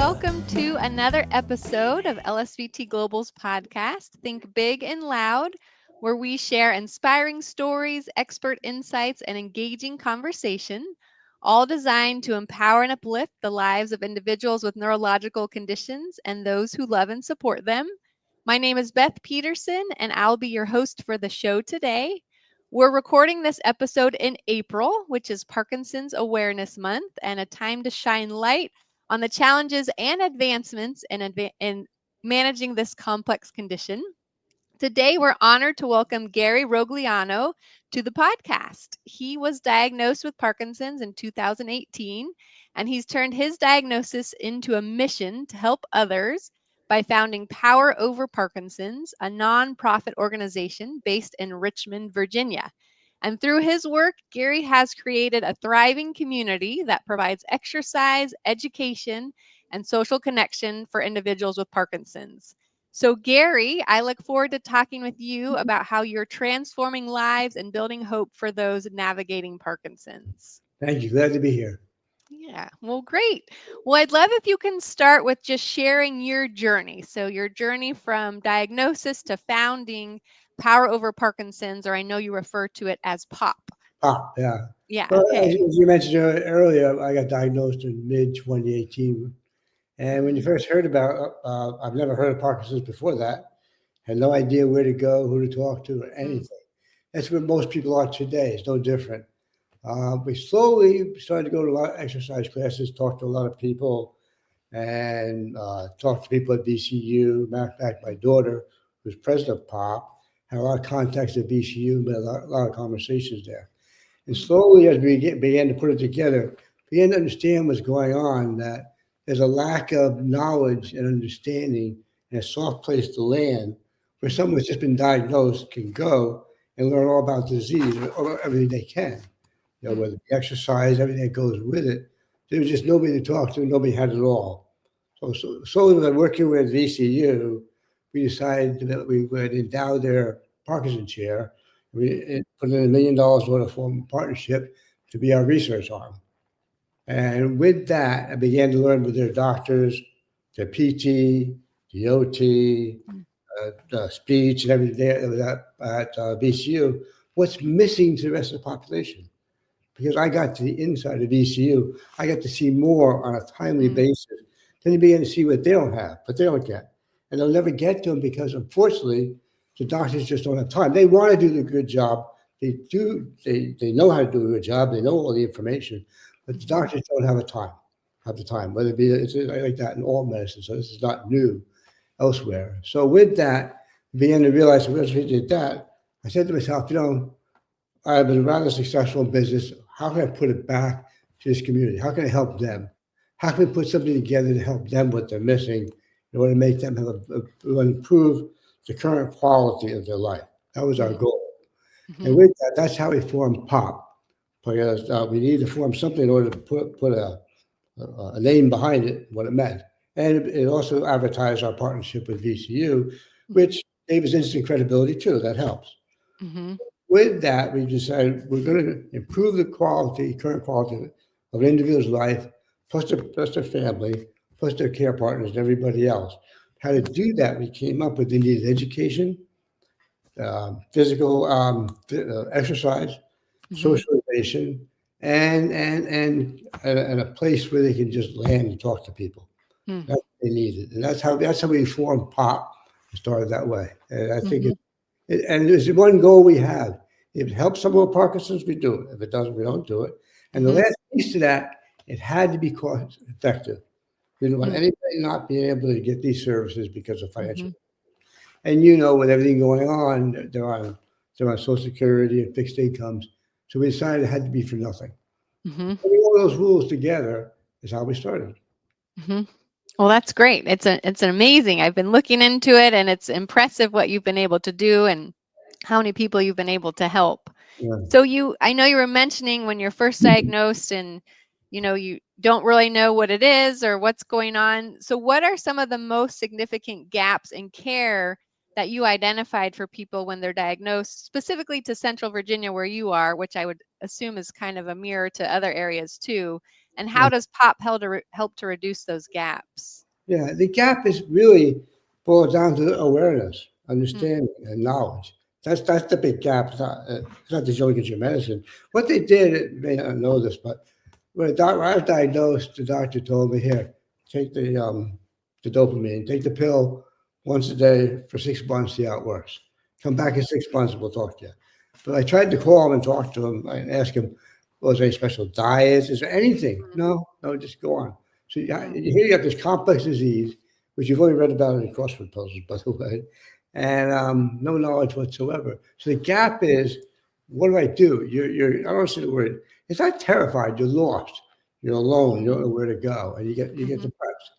welcome to another episode of LSVT Global's podcast, Think Big and Loud, where we share inspiring stories, expert insights, and engaging conversation, all designed to empower and uplift the lives of individuals with neurological conditions and those who love and support them. My name is Beth Peterson, and I'll be your host for the show today. We're recording this episode in April, which is Parkinson's Awareness Month, and a time to shine light on the challenges and advancements in managing this complex condition. Today, we're honored to welcome Gary Rogliano to the podcast. He was diagnosed with Parkinson's in 2018, and he's turned his diagnosis into a mission to help others by founding Power Over Parkinson's, a nonprofit organization based in Richmond, Virginia. And through his work, Gary has created a thriving community that provides exercise, education, and social connection for individuals with Parkinson's. So, Gary, I look forward to talking with you about how you're transforming lives and building hope for those navigating Parkinson's. Thank you. Glad to be here. Yeah, well, great. Well, I'd love if you can start with just sharing your journey. So, your journey from diagnosis to founding Power Over Parkinson's, or I know you refer to it as POP. Yeah. Yeah, Well, as, okay. as you mentioned earlier, I got diagnosed in mid 2018. And when you Mhm, first heard about, I've never heard of Parkinson's before that. Had no idea where to go, who to talk to, or mm, anything. That's where most people are today. It's no different. We slowly started to go to a lot of exercise classes, talk to a lot of people, and talk to people at VCU. Matter of fact, my daughter, who's president of POP, had a lot of contacts at VCU, made a lot of conversations there. And mm, slowly, as we began to put it together, began to understand what's going on, that there's a lack of knowledge and understanding and a soft place to land where mhm, someone who's just been diagnosed can go and learn all about disease or everything they can. mm, Whether it be exercise, everything that goes with it. There was just nobody to talk to, nobody had it all. So slowly, by working with VCU, we decided that we would endow their Parkinson chair. mm, We put in $1 million worth of form partnership to be our research arm. And with that, I began to learn with their doctors, their PT, the OT, mm, the speech, and everything there at VCU, what's missing to the rest of the population. Because I got to the inside of VCU, I got to see more on a timely mm, basis. Then you begin to see what they don't have, but they don't get. And they'll never get to them because, unfortunately, the doctors just don't have time. They want to do the good job. They do. They know how to do a good job. They know all the information, but the mhm, doctors don't have a time. Have the time. Whether it be it's like that in all medicine. So this is not new elsewhere. So with that, beginning to realize once we did that, I said to myself, I was rather successful in business. How can I put it back to this community? How can I help them? How can we put something together to help them what they're missing in order to make them improve the current quality of their life? That was our mm, goal. And mhm, with that, that's how we formed POP, because we needed to form something in order to put a name behind it, what it meant. And it also advertised our partnership with VCU, mhm, which gave us instant credibility too. That helps. mhm, With that, we decided we're going to improve the quality, current quality of an individual's life, plus their family, plus their care partners, and everybody else. How to do that, we came up with the needed education, physical exercise, mhm, socialization, and a place where they can just land and talk to people. mm, That's what they needed, and that's how we formed POP. It started that way, and I think mhm, and there's one goal we have. If it helps someone with Parkinson's, we do it. If it doesn't, we don't do it. And the mhm, last piece to that, it had to be cost effective. We didn't want mm, anybody not being able to get these services because of financial. mhm, And with everything going on, they're on Social Security and fixed incomes. So we decided it had to be for nothing. mhm, Putting all those rules together is how we started. mhm. Well, that's great. It's an amazing. I've been looking into it, and it's impressive what you've been able to do and how many people you've been able to help. Yeah. So I know you were mentioning when you're first diagnosed and you don't really know what it is or what's going on. So what are some of the most significant gaps in care that you identified for people when they're diagnosed, specifically to Central Virginia where you are, which I would assume is kind of a mirror to other areas too? And how does pop help to reduce those gaps? Yeah, the gap is really boils down to awareness, Mm, understanding, and knowledge. That's the big gap. It's not that you only get your medicine. What they did, you may not know this, but when I was diagnosed, the doctor told me, here, take the dopamine, take the pill once a day for 6 months, see how it works. Come back mm, in 6 months, and we'll talk to you. But I tried to call him and talk to him and ask him, was there any special diets? Is there anything? mm, No, no, just go on. So mm, here you have this complex disease, which you've only read about in crossword puzzles, by the way, and no knowledge whatsoever. So the gap is, what do I do? I don't see the word. It's not terrified. You're lost. You're alone. You mhm, don't know where to go, and you get mhm, depressed.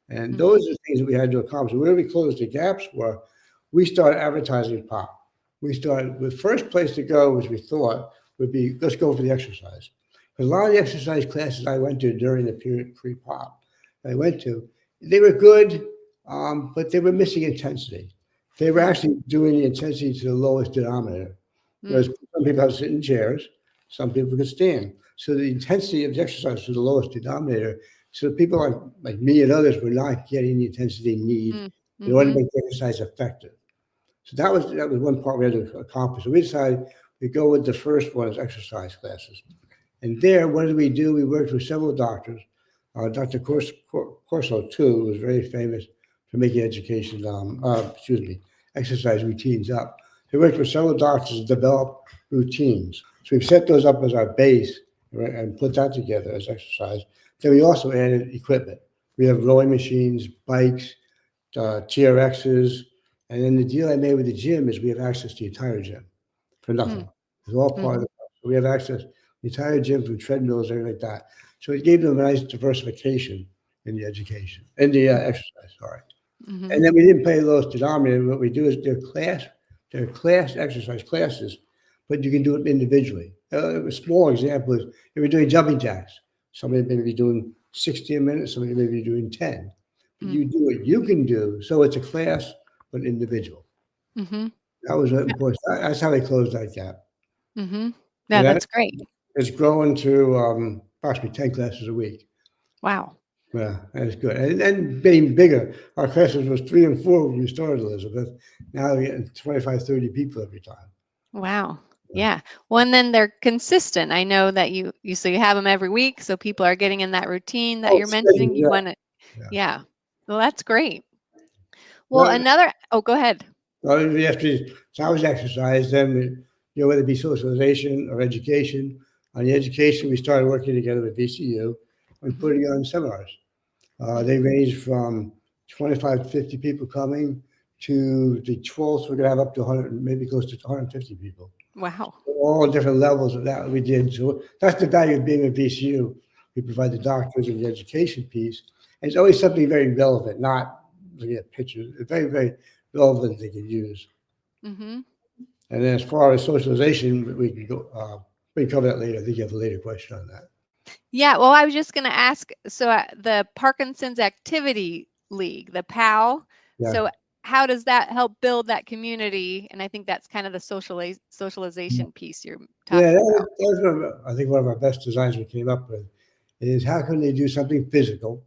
And those mhm, are the things that we had to accomplish. Where we closed the gaps were, we started advertising pop. We started the first place to go, which we thought would be, let's go for the exercise. Because a lot of the exercise classes I went to during the period pre-pop, I went to, they were good, but they were missing intensity. They were mm, actually doing the intensity to the lowest denominator. Whereas mm, some people have to sit in chairs, some people could stand. So the intensity of the exercise was the lowest denominator. So people like me and others were not getting the intensity they need mm, in order to mhm, make the exercise effective. So that was one part we had to accomplish. So we decided we go with the first one as exercise classes. And there, what did we do? We worked with several doctors. Dr. Corso, too, was very famous for making exercise routines up. So we worked with several doctors to develop routines. So we've set those up as our base, right, and put that together as exercise. Then we also added equipment. We have rowing machines, bikes, TRXs, and then the deal I made with the gym is we have access to the entire gym for mm, nothing. It's all part of mhm, the. So we have access to the entire gym from treadmills, everything like that. So it gave them a nice diversification in the education, in the mm, exercise. Sorry. mhm, And then we didn't pay those denominator. What we do is they're class exercise classes, but you can do it individually. A small example is if you're doing jumping jacks, somebody may be doing 60 a minute, somebody may be doing 10. But mm, you do what you can do. So it's a class, but individual. mhm, That was important. That's how they closed that gap. mhm. Yeah, And that that's great. it's grown to approximately 10 classes a week. Wow. Yeah, that's good. And being bigger, our classes was 3 and 4 when we started, Elizabeth. Now we're getting 25, 30 people every time. Wow. Yeah. Yeah. Well, and then they're consistent. I know that you have them every week, so people are getting in that routine that Oh, you're same, mentioning. You yeah, want to, yeah. yeah. Well, that's great. Well, No, another, oh, go ahead. we have to, so I was exercise, then, whether it be socialization or education. On the education, we started working together with VCU and Hmm. putting on seminars. Hmm. They range from 25 to 50 people coming to the 12th, we're going to have up to 100, maybe close to 150 people. Wow. All different levels of that we did. So that's the value of being a VCU. We provide the doctors and the education piece. And it's always something very relevant, not looking at pictures. It's very, very relevant they can use. Hmm. And then as far as socialization, we can cover that later. I think you have a later question on that. Yeah. Well, I was just going to ask. So the Parkinson's Activity League, the PAL. Yeah. So how does that help build that community? And I think that's kind of the socialization piece you're Yeah, talking about. that was I think one of our best designs we came up with is how can they do something physical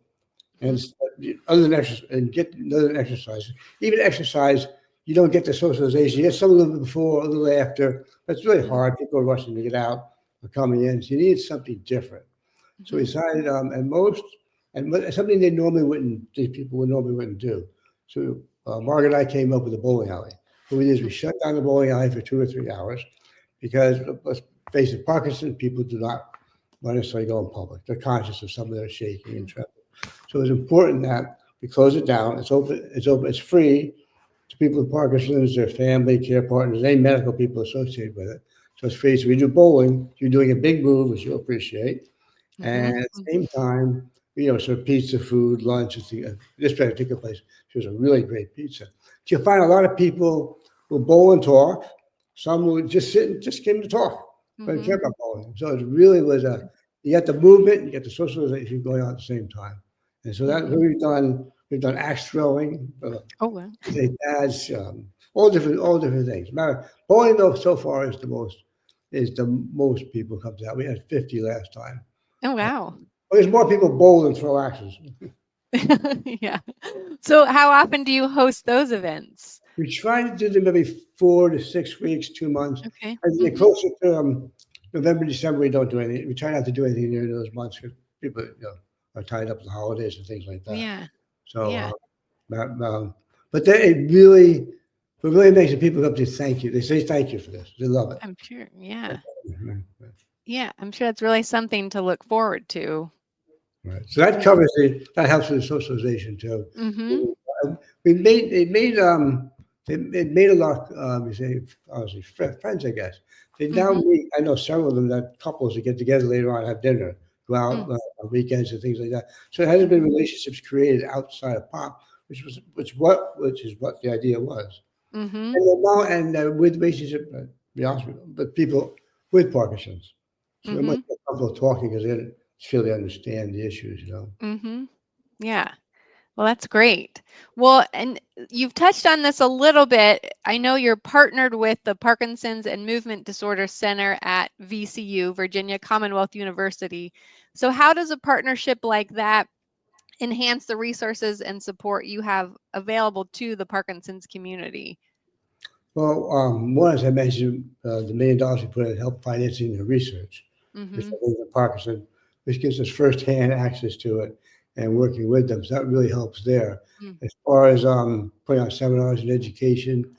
and Hmm. other than exercise and get other than exercise. Even exercise, you don't get the socialization. You get some a little bit before, a little after. That's really Hmm. hard. People are rushing to get out or coming in. So you need something different. So we Hmm. decided, something these people would normally wouldn't do. So Margaret and I came up with a bowling alley. What we did is we shut down the bowling alley for 2 or 3 hours because let's face it, Parkinson people do not necessarily go in public. They're conscious of some of their shaking and trembling. So it's important that we close it down. It's open. It's open. It's free to people with Parkinson's, their family, care partners, any medical people associated with it. So it's free. So we do bowling. You're doing a big move, which you'll appreciate. Hmm. And at the same time, so pizza, food, lunch. This particular place, she was a really great pizza. So you'll find a lot of people who bowl and talk. Some who just sit and just came to talk. Don't care Hmm. about bowling. So it really was you got the movement, you got the socialization going on at the same time. And so that's what Hmm. we've done axe throwing, Oh, well. pads, all different things. Matter bowling though so far is the most people comes out. We had 50 last time. Oh, Uh, wow. Well, there's more people bowl than throw axes. Yeah. So how often do you host those events? We try to do them every 4 to 6 weeks, 2 months. Okay. As we get Mhm. closer to November, December, we don't do anything. We try not to do anything during those months because people, are tied up with the holidays and things like that. Yeah. So, Yeah. but then what really makes the people up to thank you. They say thank you for this. They love it. I'm sure. Yeah. Mhm. Yeah, I'm sure that's really something to look forward to. Right. So that Yeah. covers that helps with socialization too. Mhm. We made it made a lot you say obviously friends, I guess. They now Mhm. meet. I know several of them that couples that get together later on, have dinner, go out Mm. on weekends and things like that. So it hasn't been Mhm. relationships created outside of pop, which is what the idea was. Mhm. And then now with relationship, be honest with them, but people with Parkinson's, so they're much Mhm. more comfortable talking because they feel they understand the issues. Mhm. Yeah. Well, that's great. Well, and you've touched on this a little bit. I know you're partnered with the Parkinson's and Movement Disorder Center at VCU, Virginia Commonwealth University. So, how does a partnership like that enhance the resources and support you have available to the Parkinson's community? Well, one, as I mentioned, the $1 million we put in help financing the research, which Mhm. I think the Parkinson, which gives us firsthand access to it and working with them. So that really helps there. Mm. As far as putting on seminars and education,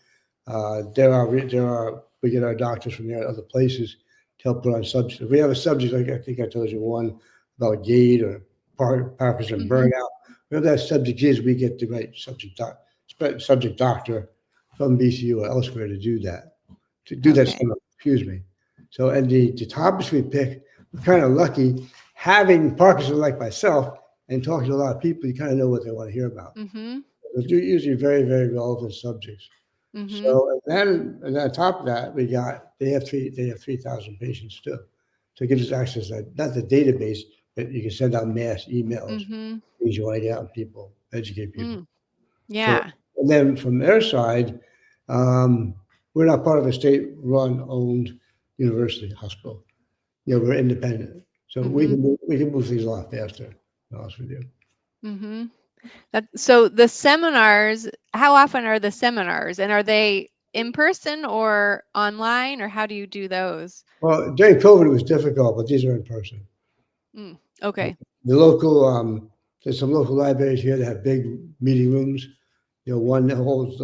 there are we get our doctors from there other places to help put on subjects. If we have a subject like I think I told you one about gait or Parkinson Mhm. burnout, whatever that subject is, we get the right subject doctor from BCU or elsewhere to do that Okay. seminar. Excuse me. So and the topics we pick, we're kind of lucky having Parkinson like myself and talking to a lot of people. You kind of know what they want to hear about. Mhm. They're usually very, very relevant subjects. Mhm. So and then on top of that, they have 3,000 patients too. So it gives us access to not the database, but you can send out mass emails, Mhm. things you want to get out people, educate people. Mm. So Yeah. and then from their side, um, we're not part of a state-run owned university hospital. We're independent, so Mhm. we can move things a lot faster. To be honest with you. Mhm. So the seminars, how often are the seminars, and are they in person or online, or how do you do those? Well, during COVID, it was difficult, but these are in person. Mm, okay. The local, there's some local libraries here that have big meeting rooms. The one that holds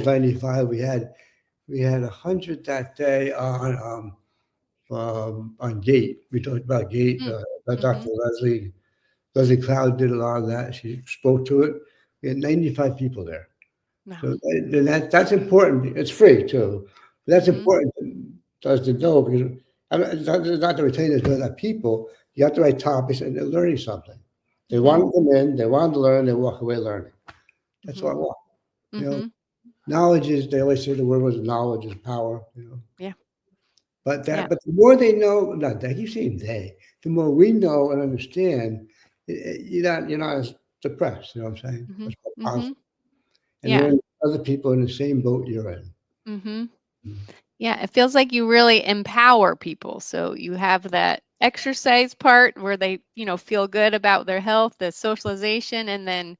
95. We had 100 that day on gait. We talked about gait. Mm, Dr. mhm. Leslie Cloud did a lot of that. She spoke to it. We had 95 people there. No. So that's important. It's free too. But that's Mhm. important to us to know because it's not the retainers, but that people, you got the right topics and they're learning something. They want Mhm. to come in, they want to learn, they walk away learning. That's what I Mhm. want. You know, Mhm. knowledge is, they always say the word was knowledge is power. Yeah. Yeah. But the more they know, not I keep saying the more we know and understand, you're not as depressed. You know what I'm saying? Mhm. Much more positive. Mhm. And Yeah. learn other people in the same boat you're in. Mhm. Mm. Yeah, it feels like you really empower people. So you have that exercise part where they, feel good about their health, the socialization, and then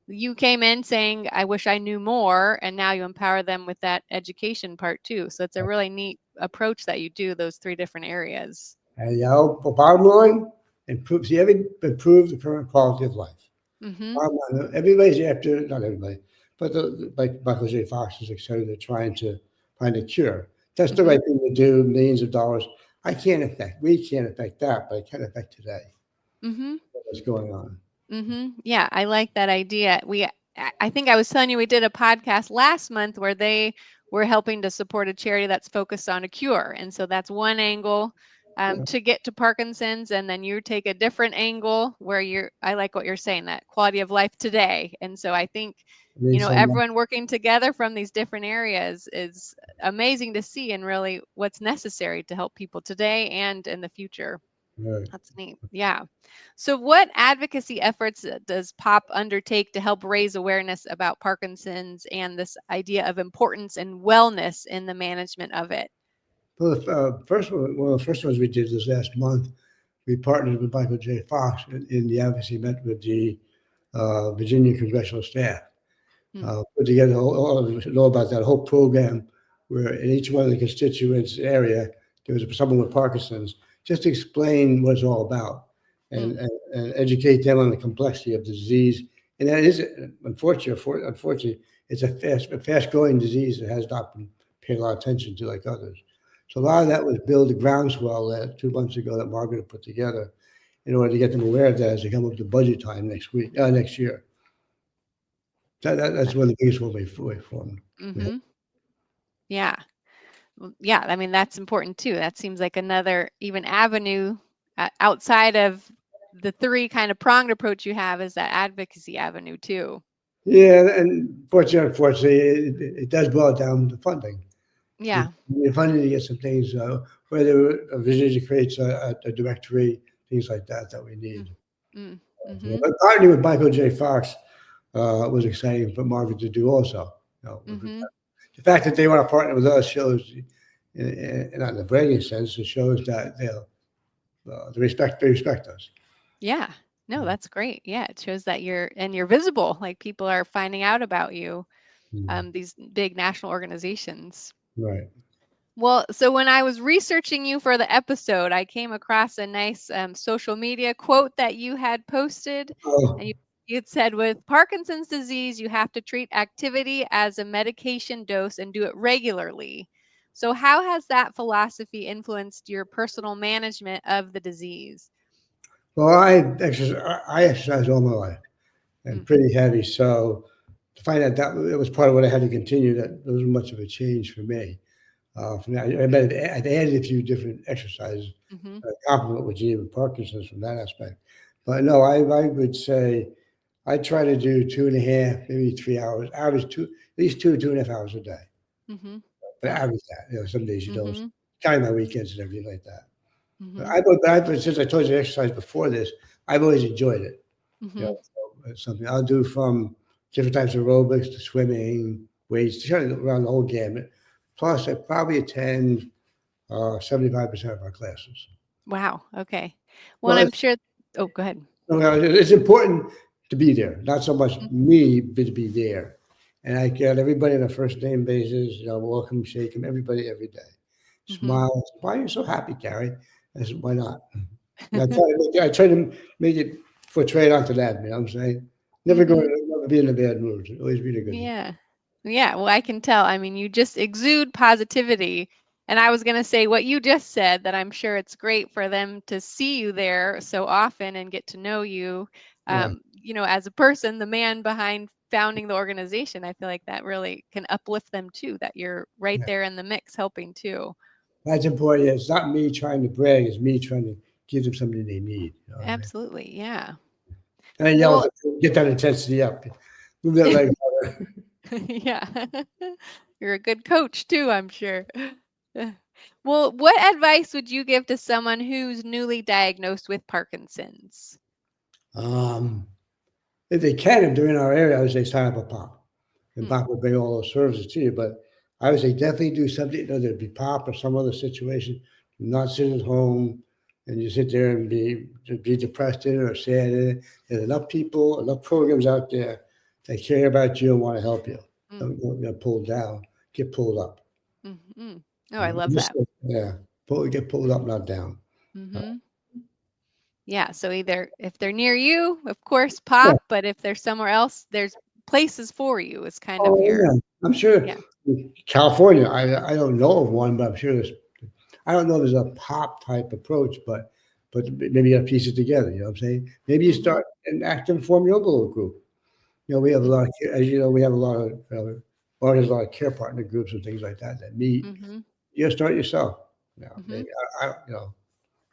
you came in saying, I wish I knew more. And now you empower them with that education part too. So it's a really neat approach that you do those three different areas. And bottom line, improve the current quality of life. Mm-hmm. Bottom line, everybody's after, not everybody, but like Michael J. Fox's, et cetera, they're trying to find a cure. That's the Mm-hmm. right thing to do, millions of dollars. We can't affect that, but I can affect today, Mm-hmm. what's going on. Yeah, I like that idea. I think I was telling you we did a podcast last month where they were helping to support a charity that's focused on a cure, and so that's one angle Yeah, to get to Parkinson's, and then you take a different angle where I like what you're saying, that quality of life today, and so I think I mean, some, everyone working together from these different areas is amazing to see, and really what's necessary to help people today and in the future. right. That's neat. Yeah. So, what advocacy efforts does POP undertake to help raise awareness about Parkinson's and this idea of importance and wellness in the management of it? Well, the first one of the first ones we did this last month, we partnered with Michael J. Fox in the advocacy, met with the Virginia congressional staff, Mm, put together, all of us know about that whole program where in each one of the constituents area, there was someone with Parkinson's, just to explain what it's all about mm, and educate them on the complexity of the disease. And that is, unfortunately, it's a fast growing disease that has not been paid a lot of attention to like others. So a lot of that was build the groundswell that 2 months ago that Margaret put together in order to get them aware of that as they come up to budget time next year. That's one of the biggest one we formed. mm-hmm. Yeah. Well, yeah, I mean, that's important too. That seems like another even avenue outside of the three kind of pronged approach you have is that advocacy avenue too. Yeah, and unfortunately, it does boil down to funding. We Yeah. we need funding to get some things, whether a vision creates a directory, things like that we Mm, need. mm, mm-hmm. But partnering with Michael J. Fox was exciting for Margaret to do also. Mm-hmm. The fact that they want to partner with us shows, not in a bragging sense, it shows that they respect us. Yeah. No, that's great. Yeah, it shows that you're visible. Like people are finding out about you. Mm, These big national organizations. right. Well, so when I was researching you for the episode, I came across a nice social media quote that you had posted. And Oh, you had said, with Parkinson's disease, you have to treat activity as a medication dose and do it regularly. So, how has that philosophy influenced your personal management of the disease? well, I exercise all my life and Mm, pretty heavy. So to find out that it was part of what I had to continue, that wasn't much of a change for me. From that, I added a few different exercises, mm-hmm, complement what you did with Parkinson's from that aspect. But no, I would say I try to do 2.5, maybe 3 hours, average at least 2.5 hours a day. mm-hmm. But Wow. average that, some days you don't. Mm-hmm, Counting my weekends and everything like that. mm-hmm, Since I told you exercise before this, I've always enjoyed it. mm-hmm. So it's something I'll do from different types of aerobics to swimming, weights, kind of around the whole gamut. Plus, I probably attend 75% of our classes. Wow. Okay. Well, Well, and I'm sure. Oh, go ahead. it's important to be there, not so much me, but to be there. And I get everybody on a first name basis, welcome, shake them, everybody every day. Mm-hmm, Smile. Why are you so happy, Gary? I said, why not? And I try to make it portray onto that, you know what I'm saying? mm-hmm. Never be in a bad mood. Always be in a good mood. Yeah. Yeah, well, I can tell. I mean, you just exude positivity. And I was going to say what you just said, that I'm sure it's great for them to see you there so often and get to know you, Right. as a person, the man behind founding the organization. I feel like that really can uplift them too, that you're right Yeah. there in the mix helping too. That's important. Yeah, it's not me trying to brag, it's me trying to give them something they need. You know what I mean? Absolutely. Yeah. And I yell at Well, them, get that intensity up. Move that leg harder. yeah. You're a good coach too, I'm sure. Well, what advice would you give to someone who's newly diagnosed with Parkinson's? Um, if they can, if they're in our area, I would say sign up a pop. And Hmm. pop will bring all those services to you. But I would say definitely do something, whether it be pop or some other situation. Do not sit at home and you sit there and be depressed in it or sad in it. There's enough people, enough programs out there that care about you and want to help you. Mm, Don't get pulled down, get pulled up. mm, mm. Oh, I love Just, that. yeah, get pulled up, not down. Hmm. Yeah. So either if they're near you, of course, Yeah. pop, but if they're somewhere else, there's places for you, is kind of Oh, your, yeah. I'm sure yeah. California, I don't know of one, but I'm sure I don't know if there's a pop type approach, but maybe you got to piece it together. You know what I'm saying? Maybe you Hmm. start an active form your own little group. We have a lot of, as you know, we have a lot of, or there's a lot of care partner groups and things like that meet. Hmm. You start yourself. Hmm. Maybe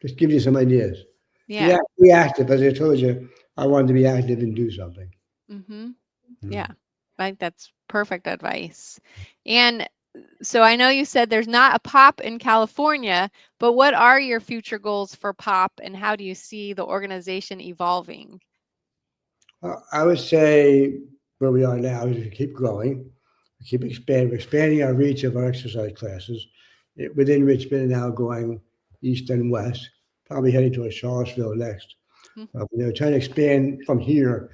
just give you some ideas. Yeah. Be active. As I told you, I wanted to be active and do something. Hmm. Mm. Yeah. I think that's perfect advice. And so I know you said there's not a pop in California, but what are your future goals for pop and how do you see the organization evolving? I would say where we are now is to keep growing, keep expanding our reach of our exercise classes within Richmond and now going east and west. probably heading towards Charlottesville next. Mm, Trying to expand from here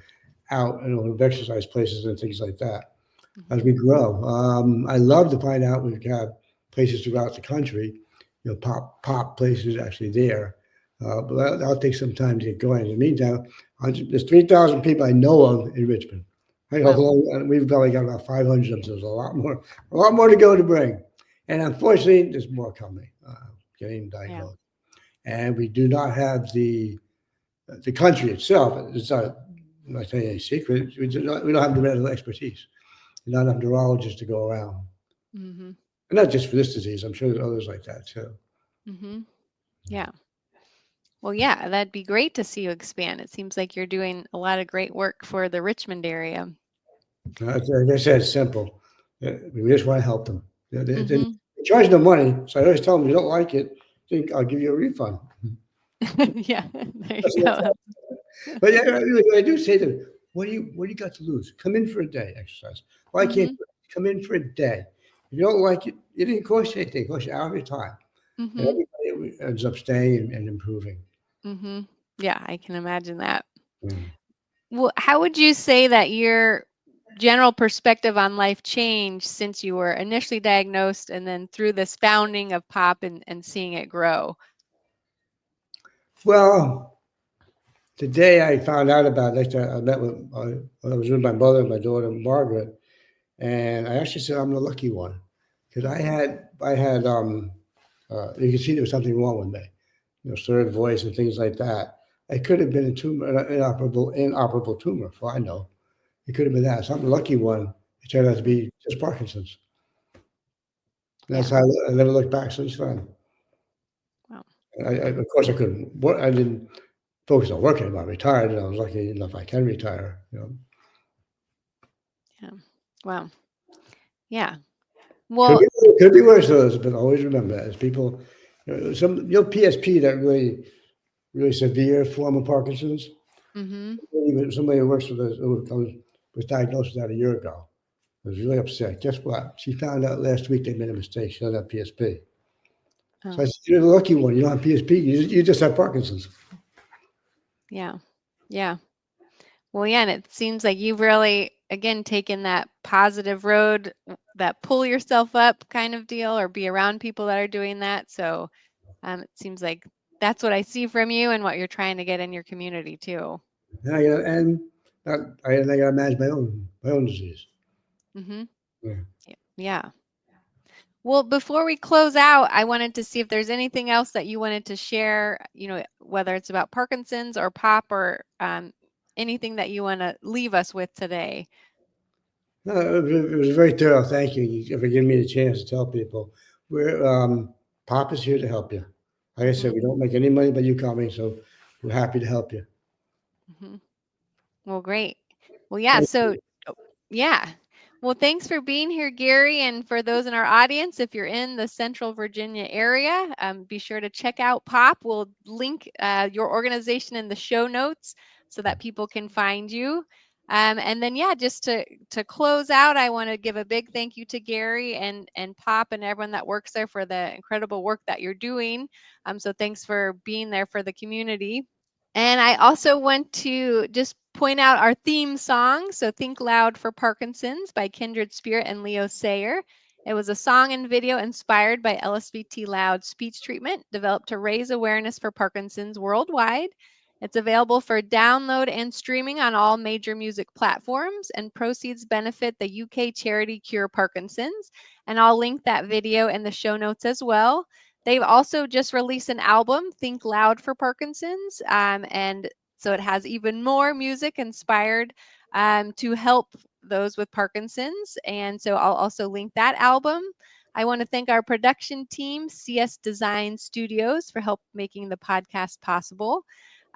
out, of exercise places and things like that as mhm. we grow. I love to find out we've got places throughout the country, pop places actually there. But that'll take some time to get going. In the meantime, there's 3,000 people I know of in Richmond. I know, Wow. and we've probably got about 500 of them. So there's a lot more to go to bring. And unfortunately, there's more coming, getting Yeah. diagnosed. And we do not have the country itself. It's not, I'm not saying any secret. We don't have the medical expertise. Not enough neurologists to go around. Mhm. And not just for this disease. I'm sure there's others like that too. Mhm. Yeah. Well, yeah, that'd be great to see you expand. It seems like you're doing a lot of great work for the Richmond area. Like I said, it's simple. We just want to help them. They Mhm. charge no money, so I always tell them, "You don't like it, think I'll give you a refund." Yeah, there you That's what I go. tell them. But yeah, I do say to them, what do you got to lose? Come in for a day exercise. Why can't Mhm. you come in for a day? If you don't like it, it didn't cost you anything. It cost you out of your time. And Mhm. everybody ends up staying and improving. Mhm. Yeah, I can imagine that. Mm. Well, how would you say that your general perspective on life changed since you were initially diagnosed and then through this founding of POP and seeing it grow? Well, today I found out about it. I met with, I was with my mother and my daughter Margaret, and I actually said I'm the lucky one because Mm, I had you can see there was something wrong with me, third voice and things like that. It could have been a tumor, an inoperable tumor, for all I know. It could have been that. So I'm the lucky one. It turned out to mm, be just Parkinson's. That's yeah. how I never looked back since then. Wow. Of course, I couldn't work. I didn't focus on working anymore. I retired, and I was lucky enough I can retire. Yeah. Wow. Yeah. Could Well, be could be worse though, but always remember that as people, PSP, that really severe form of Parkinson's. mhm. Even somebody who works with us was diagnosed with that a year ago. I was really upset. Guess what? She found out last week they made a mistake. She doesn't have PSP. So I Oh, said, "You're the lucky one. You don't have PSP. You just have Parkinson's." yeah. Yeah. Well, yeah, and it seems like you've really, again, taken that positive road, that pull yourself up kind of deal, or be around people that are doing that. So it seems like that's what I see from you and what you're trying to get in your community too. And I got to manage my own disease. Hmm. Yeah. Yeah. Well, before we close out, I wanted to see if there's anything else that you wanted to share, whether it's about Parkinson's or POP or anything that you want to leave us with today. No, it was very thorough. Thank you for giving me the chance to tell people. Pop is here to help you. Like I said, Hmm. we don't make any money by you coming, so we're happy to help you. Hmm. Well, great. Well, yeah. Thank So, you. oh, yeah. Well, thanks for being here, Gary. And for those in our audience, if you're in the Central Virginia area, be sure to check out POP. We'll link your organization in the show notes so that people can find you. And then, yeah, just to close out, I want to give a big thank you to Gary and POP and everyone that works there for the incredible work that you're doing. So thanks for being there for the community. And I also want to just point out our theme song. So, Think Loud for Parkinson's by Kindred Spirit and Leo Sayer. It was a song and video inspired by LSVT Loud speech treatment developed to raise awareness for Parkinson's worldwide. It's available for download and streaming on all major music platforms, and proceeds benefit the UK charity Cure Parkinson's. And I'll link that video in the show notes as well. They've also just released an album, Think Loud for Parkinson's. And so it has even more music inspired to help those with Parkinson's. And so I'll also link that album. I want to thank our production team, CS Design Studios, for help making the podcast possible.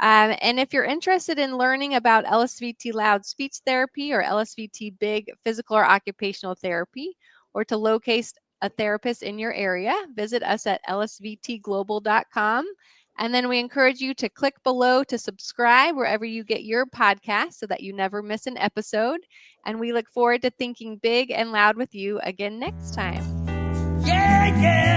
And if you're interested in learning about LSVT Loud Speech Therapy or LSVT Big Physical or Occupational Therapy, or to locate a therapist in your area, visit us at lsvtglobal.com. And then we encourage you to click below to subscribe wherever you get your podcast so that you never miss an episode. And we look forward to thinking big and loud with you again next time. Yeah, yeah.